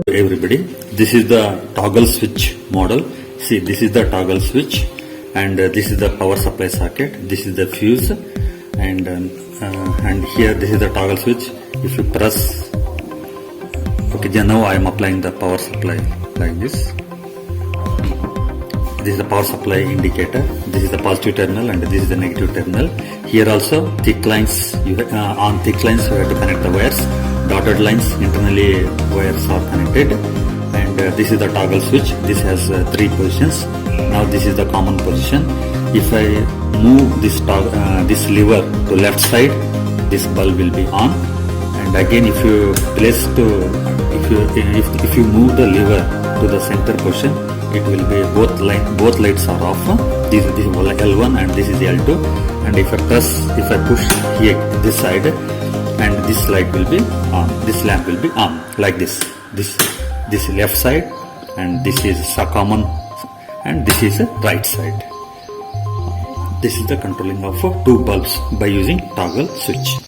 Everybody, this is the toggle switch model. See, this is the toggle switch, and this is the power supply socket. This is the fuse, and here this is the toggle switch. If you press, okay, now I am applying the power supply like this. This is the power supply indicator. This is the positive terminal, and this is the negative terminal. Here also thick lines. On thick lines you have to connect the wires. Dotted lines, internally wires are connected, and this is the toggle switch. This has 3 positions. Now this is the common position. If I move this lever to left side, this bulb will be on, and again if you move the lever to the center position, it will be both lights are off. This is L1 and this is L2, and if I push here this side, and this light will be on, this lamp will be on, like this. This left side, and this is common, and this is right side. This is the controlling of 2 bulbs by using toggle switch.